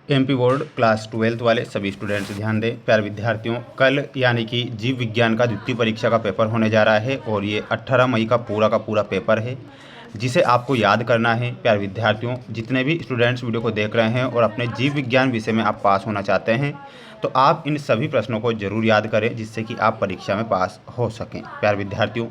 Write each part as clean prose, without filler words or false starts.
MP board class 12th वाले सभी students ध्यान दें। प्यारे विद्यार्थियों, कल यानी कि जीव विज्ञान का द्वितीय परीक्षा का पेपर होने जा रहा है और ये 18 मई का पूरा पेपर है जिसे आपको याद करना है। प्यारे विद्यार्थियों, जितने भी स्टूडेंट्स वीडियो को देख रहे हैं और अपने जीव विज्ञान विषय में आप पास होना चाहते हैं तो आप इन सभी प्रश्नों को जरूर याद करें जिससे कि आप परीक्षा में पास हो सकें। प्यारे विद्यार्थियों,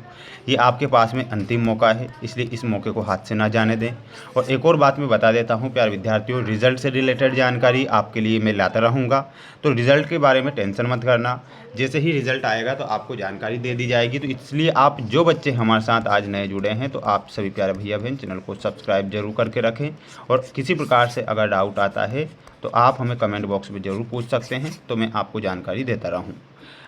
ये आपके पास में अंतिम मौका है, इसलिए इस मौके को हाथ से ना जाने दें। और एक और बात मैं बता देता हूँ प्यारे विद्यार्थियों, रिजल्ट से रिलेटेड जानकारी आपके लिए मैं लाता रहूँगा, तो रिज़ल्ट के बारे में टेंशन मत करना। जैसे ही रिज़ल्ट आएगा तो आपको जानकारी दे दी जाएगी। तो इसलिए आप जो बच्चे हमारे साथ आज नए जुड़े हैं तो आप सभी प्यारे भैया बहन चैनल को सब्सक्राइब जरूर करके रखें। और किसी प्रकार से अगर डाउट आता है तो आप हमें कमेंट बॉक्स में ज़रूर पूछ सकते हैं, तो मैं आपको जानकारी देता रहूँ।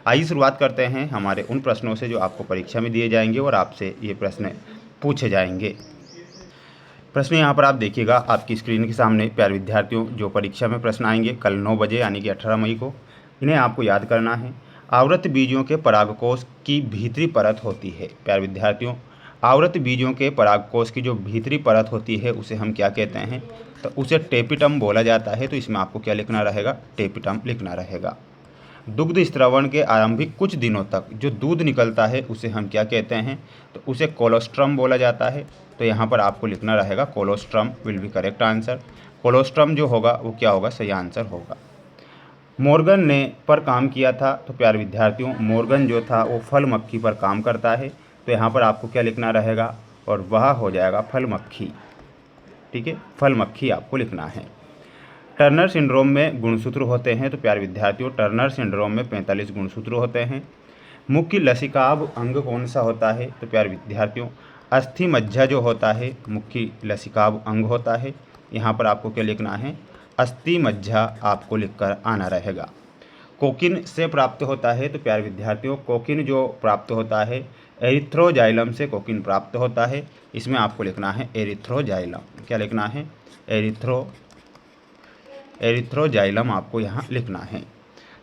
आइए शुरुआत करते हैं हमारे उन प्रश्नों से जो आपको परीक्षा में दिए जाएंगे और आपसे ये प्रश्न पूछे जाएंगे। प्रश्न यहाँ पर आप देखिएगा आपकी स्क्रीन के सामने। प्यारे विद्यार्थियों, जो परीक्षा में प्रश्न आएंगे कल 9 बजे यानी कि 18 मई को, इन्हें आपको याद करना है। आवृत बीजों के परागकोश की भीतरी परत होती है। प्यारे विद्यार्थियों, आवृत बीजों के परागकोश की जो भीतरी परत होती है उसे हम क्या कहते हैं, तो उसे टेपिटम बोला जाता है। तो इसमें आपको क्या लिखना रहेगा, टेपिटम लिखना रहेगा। दुग्ध स्त्रवण के आरंभिक कुछ दिनों तक जो दूध निकलता है उसे हम क्या कहते हैं, तो उसे कोलोस्ट्रम बोला जाता है। तो यहाँ पर आपको लिखना रहेगा colostrum will be correct answer. Colostrum जो होगा वो क्या होगा, सही आंसर होगा। मॉर्गन ने पर काम किया था। तो प्यारे विद्यार्थियों, मॉर्गन जो था वो फल मक्खी पर काम करता है। तो यहाँ पर आपको क्या लिखना रहेगा, और वह हो जाएगा फल मक्खी। ठीक है, फल मक्खी आपको लिखना है। टर्नर सिंड्रोम में गुणसूत्र होते हैं। तो प्यारे विद्यार्थियों, टर्नर सिंड्रोम में 45 गुणसूत्र होते हैं। मुख्य लसिकाभ अंग कौन सा होता है, तो प्यारे विद्यार्थियों अस्थि मज्जा जो होता है मुख्य लसिकाभ अंग होता है। यहाँ पर आपको क्या लिखना है, अस्थि मज्जा आपको लिखकर आना रहेगा। कोकिन से प्राप्त होता है। तो प्यारे विद्यार्थियों, कोकिन जो प्राप्त होता है एरिथ्रोजाइलम से कोकिन प्राप्त होता है। इसमें आपको लिखना है एरिथ्रोजाइलम। क्या लिखना है, एरिथ्रोजाइलम आपको यहाँ लिखना है।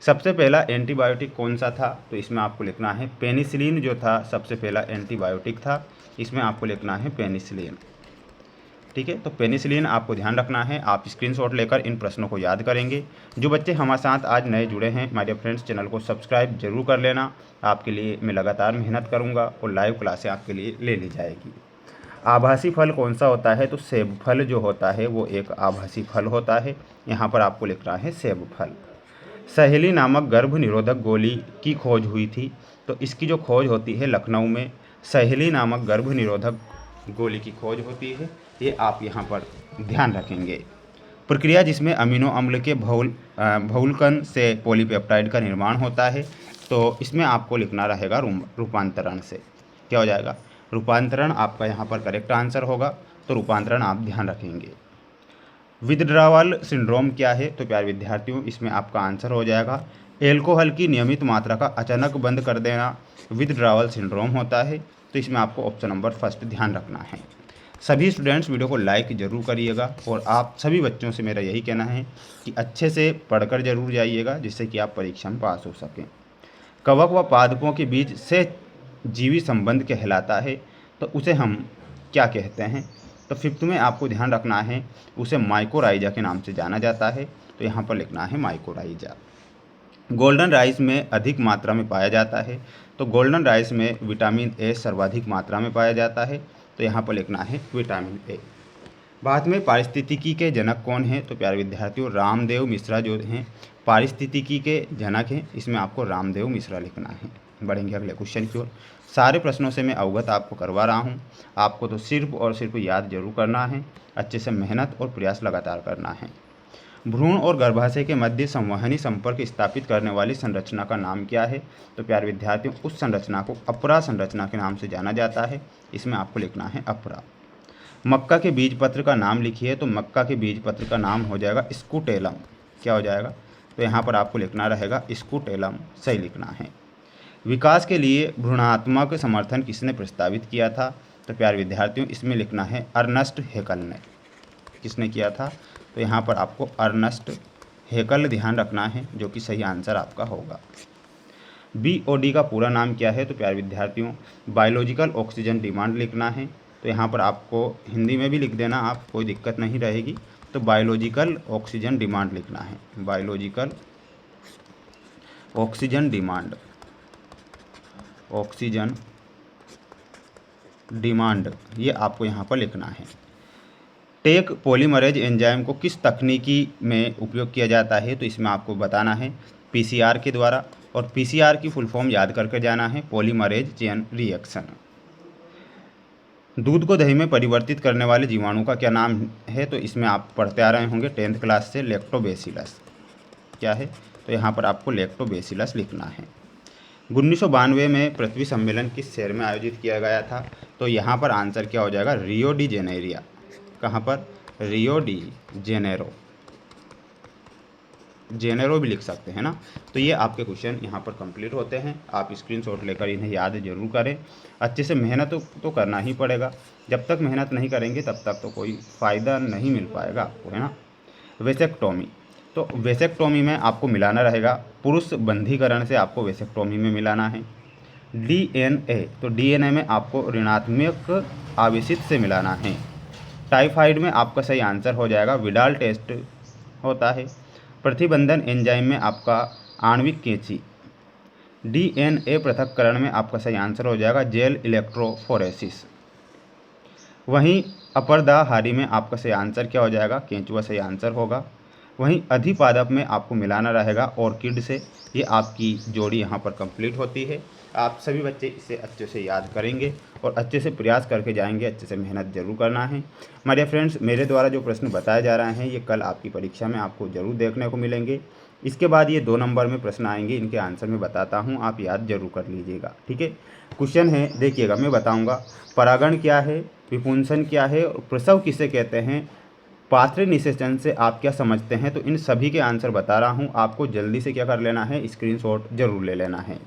सबसे पहला एंटीबायोटिक कौन सा था, तो इसमें आपको लिखना है पेनिसिलिन जो था सबसे पहला एंटीबायोटिक था। इसमें आपको लिखना है पेनिसिलिन। ठीक है, तो पेनिसिलिन आपको ध्यान रखना है। आप स्क्रीनशॉट लेकर इन प्रश्नों को याद करेंगे। जो बच्चे हमारे साथ आज नए जुड़े हैं माय डियर फ्रेंड्स, चैनल को सब्सक्राइब जरूर कर लेना। आपके लिए मैं लगातार मेहनत करूँगा और लाइव क्लासें आपके लिए ले ली जाएगी। आभासी फल कौन सा होता है, तो सेब फल जो होता है वो एक आभासी फल होता है। यहाँ पर आपको लिखना है सेब फल। सहेली नामक गर्भ निरोधक गोली की खोज हुई थी। तो इसकी जो खोज होती है लखनऊ में सहेली नामक गर्भ निरोधक गोली की खोज होती है, ये आप यहाँ पर ध्यान रखेंगे। प्रक्रिया जिसमें अमीनो अम्ल के बहुलकन से पॉलीपेप्टाइड का निर्माण होता है, तो इसमें आपको लिखना रहेगा रूपांतरण से। क्या हो जाएगा, रूपांतरण आपका यहाँ पर करेक्ट आंसर होगा। तो रूपांतरण आप ध्यान रखेंगे। विथड्रावल सिंड्रोम क्या है, तो प्यारे विद्यार्थियों इसमें आपका आंसर हो जाएगा एल्कोहल की नियमित मात्रा का अचानक बंद कर देना विथड्रावल सिंड्रोम होता है। तो इसमें आपको ऑप्शन नंबर फर्स्ट ध्यान रखना है। सभी स्टूडेंट्स वीडियो को लाइक ज़रूर करिएगा और आप सभी बच्चों से मेरा यही कहना है कि अच्छे से पढ़कर जरूर जाइएगा जिससे कि आप परीक्षा में पास हो सकें। कवक व पादपों के बीच से जीवी संबंध कहलाता है, तो उसे हम क्या कहते हैं, तो फिफ्थ में आपको ध्यान रखना है उसे माइकोराइजा के नाम से जाना जाता है। तो यहाँ पर लिखना है माइकोराइजा। गोल्डन राइस में अधिक मात्रा में पाया जाता है। तो गोल्डन राइस में विटामिन ए सर्वाधिक मात्रा में पाया जाता है। तो यहाँ पर लिखना है विटामिन ए। भारत में पारिस्थितिकी के जनक कौन है, तो प्यारे विद्यार्थियों रामदेव मिश्रा जो हैं पारिस्थितिकी के जनक हैं। इसमें आपको रामदेव मिश्रा लिखना है। बढ़ेंगे अगले क्वेश्चन की ओर। सारे प्रश्नों से मैं अवगत आपको करवा रहा हूँ, आपको तो सिर्फ और सिर्फ याद जरूर करना है। अच्छे से मेहनत और प्रयास लगातार करना है। भ्रूण और गर्भाशय के मध्य संवहनी संपर्क स्थापित करने वाली संरचना का नाम क्या है, तो प्यारे विद्यार्थियों उस संरचना को अपरा संरचना के नाम से जाना जाता है। इसमें आपको लिखना है अपरा। मक्का के बीज पत्र का नाम लिखिए, तो मक्का के बीज पत्र का नाम हो जाएगा स्कूटेलम। क्या हो जाएगा, तो यहाँ पर आपको लिखना रहेगा स्कूटेलम, सही लिखना है। विकास के लिए भ्रूणात्मक समर्थन किसने प्रस्तावित किया था, तो प्यारे विद्यार्थियों इसमें लिखना है अर्नस्ट हैकल ने। किसने किया था, तो यहाँ पर आपको अर्नस्ट हैकल ध्यान रखना है जो कि सही आंसर आपका होगा। BOD का पूरा नाम क्या है, तो प्यारे विद्यार्थियों बायोलॉजिकल ऑक्सीजन डिमांड लिखना है। तो यहाँ पर आपको हिंदी में भी लिख देना आप, कोई दिक्कत नहीं रहेगी। तो बायोलॉजिकल ऑक्सीजन डिमांड लिखना है, biological oxygen demand, oxygen demand ये आपको यहाँ पर लिखना है। टेक पॉलीमरेज एंजाइम को किस तकनीकी में उपयोग किया जाता है, तो इसमें आपको बताना है पीसीआर के द्वारा, और पीसीआर की फुल फॉर्म याद करके जाना है, पॉलीमरेज चेन रिएक्शन। दूध को दही में परिवर्तित करने वाले जीवाणु का क्या नाम है, तो इसमें आप पढ़ते आ रहे होंगे 10th क्लास से, लैक्टोबैसिलस। क्या है, तो यहाँ पर आपको लैक्टोबैसिलस लिखना है। 1992 में पृथ्वी सम्मेलन किस शहर में आयोजित किया गया था, तो यहाँ पर आंसर क्या हो जाएगा, रियो डी जेनेरिया। कहाँ पर, रियो डी जेनेरो, जेनेरो भी लिख सकते हैं ना। तो ये आपके क्वेश्चन यहाँ पर कंप्लीट होते हैं। आप स्क्रीनशॉट लेकर इन्हें याद जरूर करें। अच्छे से मेहनत तो करना ही पड़ेगा, जब तक मेहनत नहीं करेंगे तब तक तो कोई फ़ायदा नहीं मिल पाएगा आपको, है ना। वेसेक्टोमी, तो वेसेक्टोमी में आपको मिलाना रहेगा, पुरुष बंधीकरण से आपको वेसेक्टोमी में मिलाना है। डीएनए, तो डीएनए में आपको ऋणात्मक आवेशित से मिलाना है। टाइफाइड में आपका सही आंसर हो जाएगा विडाल टेस्ट होता है। प्रतिबंधन एंजाइम में आपका आणविक कैंची। डीएनए पृथक्करण में आपका सही आंसर हो जाएगा जेल इलेक्ट्रोफोरेसिस। वहीं अपरदाहारी में आपका सही आंसर क्या हो जाएगा, केंचुआ सही आंसर होगा। वहीं अधिपादप में आपको मिलाना रहेगा ऑर्किड से। ये आपकी जोड़ी यहाँ पर कंप्लीट होती है। आप सभी बच्चे इसे अच्छे से याद करेंगे और अच्छे से प्रयास करके जाएंगे, अच्छे से मेहनत जरूर करना है। हमारे फ्रेंड्स, मेरे द्वारा जो प्रश्न बताए जा रहे हैं ये कल आपकी परीक्षा में आपको ज़रूर देखने को मिलेंगे। इसके बाद ये 2 नंबर में प्रश्न आएंगे, इनके आंसर मैं बताता हूँ, आप याद जरूर कर लीजिएगा, ठीक है। क्वेश्चन है, देखिएगा, मैं बताऊँगा परागण क्या है, विपुंसन क्या है और प्रसव किसे कहते हैं, पाथरे निषेचन से आप क्या समझते हैं। तो इन सभी के आंसर बता रहा हूँ, आपको जल्दी से क्या कर लेना है, स्क्रीनशॉट जरूर ले लेना है।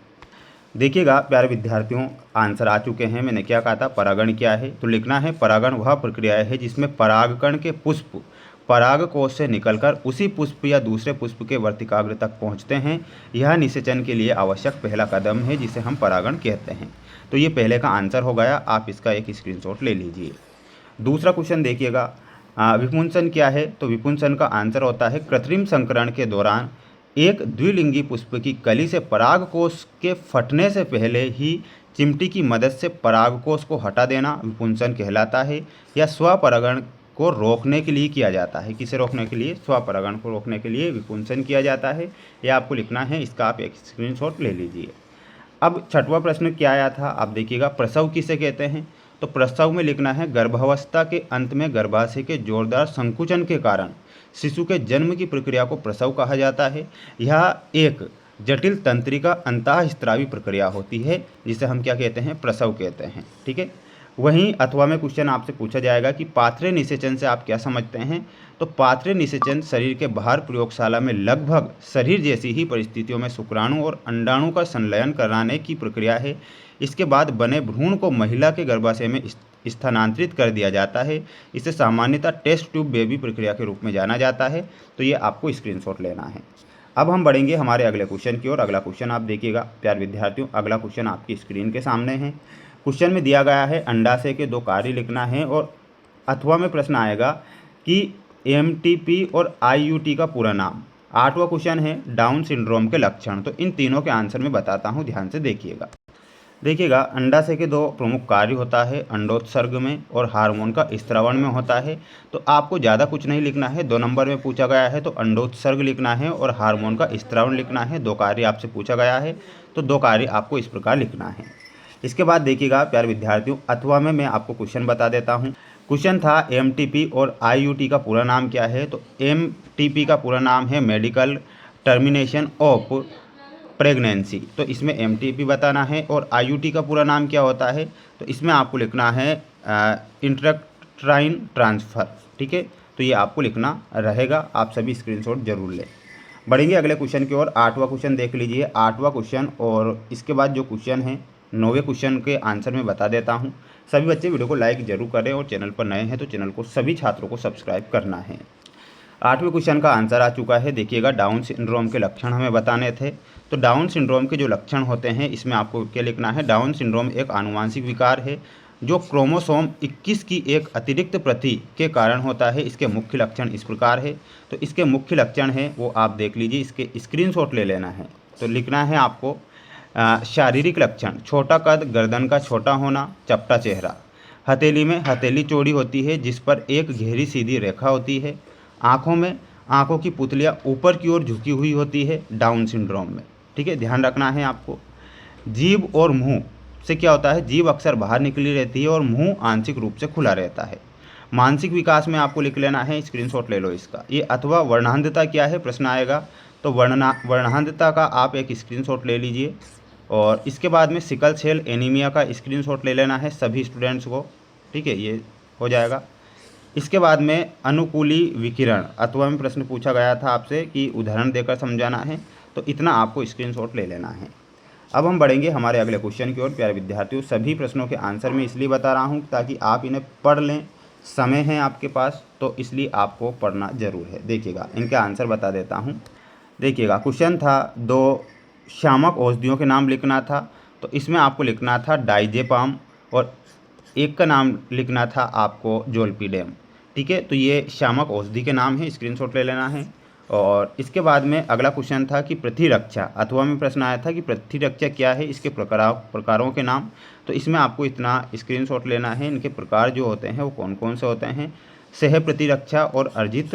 देखिएगा प्यारे विद्यार्थियों, आंसर आ चुके हैं। मैंने क्या कहा था, परागण क्या है, तो लिखना है परागण वह प्रक्रिया है जिसमें परागकण के पुष्प परागकोश से निकलकर उसी पुष्प या दूसरे पुष्प के वर्तिकाग्र तक पहुंचते हैं। यह निषेचन के लिए आवश्यक पहला कदम है जिसे हम परागण कहते हैं। तो ये पहले का आंसर हो गया, आप इसका एक स्क्रीनशॉट ले लीजिए। दूसरा क्वेश्चन देखिएगा, विपुंसन क्या है, तो विपुंसन का आंसर होता है कृत्रिम संकरण के दौरान एक द्विलिंगी पुष्प की कली से परागकोश के फटने से पहले ही चिमटी की मदद से परागकोश को हटा देना विपुंसन कहलाता है। या स्वपरागण को रोकने के लिए किया जाता है। किसे रोकने के लिए, स्वपरागण को रोकने के लिए विपुंसन किया जाता है। यह आपको लिखना है, इसका आप एक स्क्रीनशॉट ले लीजिए। अब छठवां प्रश्न क्या आया था, आप देखिएगा, प्रसव किसे कहते हैं, तो प्रसव में लिखना है गर्भावस्था के अंत में गर्भाशय के जोरदार संकुचन के कारण शिशु के जन्म की प्रक्रिया को प्रसव कहा जाता है। यह एक जटिल तंत्रिका अंतःस्त्रावी प्रक्रिया होती है जिसे हम क्या कहते हैं, प्रसव कहते हैं, ठीक है। वहीं अथवा में क्वेश्चन आपसे पूछा जाएगा कि पाथरे निषेचन से आप क्या समझते हैं, तो पाथरे निषेचन शरीर के बाहर प्रयोगशाला में लगभग शरीर जैसी ही परिस्थितियों में शुक्राणु और अंडाणु का संलयन कराने की प्रक्रिया है। इसके बाद बने भ्रूण को महिला के गर्भाशय में स्थानांतरित कर दिया जाता है। इसे सामान्यतः टेस्ट ट्यूब बेबी प्रक्रिया के रूप में जाना जाता है। तो ये आपको स्क्रीनशॉट लेना है। अब हम बढ़ेंगे हमारे अगले क्वेश्चन की ओर। अगला क्वेश्चन आप देखिएगा प्यारे विद्यार्थियों, अगला क्वेश्चन आपकी स्क्रीन के सामने है। क्वेश्चन में दिया गया है अंडाशय के 2 कार्य लिखना है और अथवा में प्रश्न आएगा कि एमटीपी और आईयूटी का पूरा नाम। 8वां क्वेश्चन है डाउन सिंड्रोम के लक्षण। तो इन तीनों के आंसर में बताता हूँ, ध्यान से देखिएगा। देखिएगा, अंडाशय के 2 प्रमुख कार्य होता है, अंडोत्सर्ग में और हार्मोन का स्त्रावण में होता है। तो आपको ज़्यादा कुछ नहीं लिखना है। 2 नंबर में पूछा गया है तो अंडोत्सर्ग लिखना है और हार्मोन का स्त्रावण लिखना है। 2 कार्य आपसे पूछा गया है तो 2 कार्य आपको इस प्रकार लिखना है। इसके बाद देखिएगा प्यारे विद्यार्थियों, अथवा में मैं आपको क्वेश्चन बता देता हूँ। क्वेश्चन था एमटीपी और आईयूटी का पूरा नाम क्या है, तो एमटीपी का पूरा नाम है मेडिकल टर्मिनेशन ऑफ प्रेगनेंसी। तो इसमें एमटीपी बताना है। और आईयूटी का पूरा नाम क्या होता है, तो इसमें आपको लिखना है इंट्राक्राइन ट्रांसफ़र, ठीक है। तो ये आपको लिखना रहेगा, आप सभी स्क्रीनशॉट जरूर लें। बढ़ेंगे अगले क्वेश्चन की ओर। 8वां क्वेश्चन देख लीजिए, 8वां क्वेश्चन और इसके बाद जो क्वेश्चन है 9वें क्वेश्चन के आंसर में बता देता हूँ। सभी बच्चे वीडियो को लाइक जरूर करें और चैनल पर नए हैं तो चैनल को सभी छात्रों को सब्सक्राइब करना है। 8वें क्वेश्चन का आंसर आ चुका है। देखिएगा, डाउन सिंड्रोम के लक्षण हमें बताने थे। तो डाउन सिंड्रोम के जो लक्षण होते हैं इसमें आपको क्या लिखना है, डाउन सिंड्रोम एक आनुवांशिक विकार है। जो क्रोमोसोम 21 की एक अतिरिक्त प्रति के कारण होता है। इसके मुख्य लक्षण इस प्रकार है। तो इसके मुख्य लक्षण है वो आप देख लीजिए, इसके स्क्रीनशॉट ले लेना है। तो लिखना है आपको शारीरिक लक्षण, छोटा कद, गर्दन का छोटा होना, चपटा चेहरा, हथेली में हथेली चौड़ी होती है जिस पर एक गहरी सीधी रेखा होती है, आँखों में आँखों की पुतलियाँ ऊपर की ओर झुकी हुई होती है डाउन सिंड्रोम में। ठीक है, ध्यान रखना है आपको। जीभ और मुंह से क्या होता है, जीभ अक्सर बाहर निकली रहती है और मुंह आंशिक रूप से खुला रहता है। मानसिक विकास में आपको लिख लेना है, स्क्रीनशॉट ले लो इसका। ये अथवा वर्णांधता क्या है प्रश्न आएगा, तो वर्णांधता का आप एक स्क्रीनशॉट ले लीजिए। और इसके बाद में सिकल सेल एनीमिया का स्क्रीनशॉट ले लेना है सभी स्टूडेंट्स को। ठीक है, ये हो जाएगा। इसके बाद में अनुकूली विकिरण अथवा में प्रश्न पूछा गया था आपसे कि उदाहरण देकर समझाना है, तो इतना आपको स्क्रीनशॉट ले लेना है। अब हम बढ़ेंगे हमारे अगले क्वेश्चन की ओर। प्यारे विद्यार्थियों, सभी प्रश्नों के आंसर मैं इसलिए बता रहा हूँ ताकि आप इन्हें पढ़ लें, समय है आपके पास तो इसलिए आपको पढ़ना ज़रूर है। देखिएगा, इनके आंसर बता देता हूँ। देखिएगा, क्वेश्चन था 2 शामक औषधियों के नाम लिखना था, तो इसमें आपको लिखना था डाइजेपाम और एक का नाम लिखना था आपको जोल्पीडेम। ठीक है, तो ये शामक औषधि के नाम है, स्क्रीनशॉट ले लेना है। और इसके बाद में अगला क्वेश्चन था कि प्रतिरक्षा अथवा में प्रश्न आया था कि प्रतिरक्षा क्या है, इसके प्रकारों के नाम। तो इसमें आपको इतना स्क्रीनशॉट लेना है, इनके प्रकार जो होते हैं वो कौन कौन से होते हैं, सह प्रतिरक्षा और अर्जित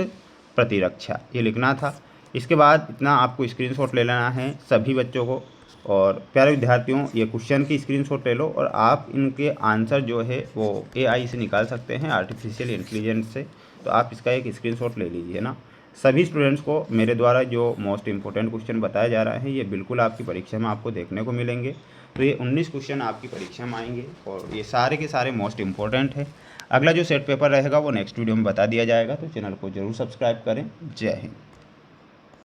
प्रतिरक्षा, ये लिखना था। इसके बाद इतना आपको स्क्रीनशॉट ले लेना है सभी बच्चों को। और प्यारे विद्यार्थियों, ये क्वेश्चन की स्क्रीनशॉट ले लो और आप इनके आंसर जो है वो AI से निकाल सकते हैं, आर्टिफिशियल इंटेलिजेंस से। तो आप इसका एक स्क्रीनशॉट ले लीजिए ना। सभी स्टूडेंट्स को मेरे द्वारा जो मोस्ट इंपॉर्टेंट क्वेश्चन बताया जा रहा है ये बिल्कुल आपकी परीक्षा में आपको देखने को मिलेंगे। तो ये 19 क्वेश्चन आपकी परीक्षा में आएंगे और ये सारे के सारे मोस्ट इंपॉर्टेंट है। अगला जो सेट पेपर रहेगा वो नेक्स्ट वीडियो में बता दिया जाएगा, तो चैनल को जरूर सब्सक्राइब करें। जय हिंद।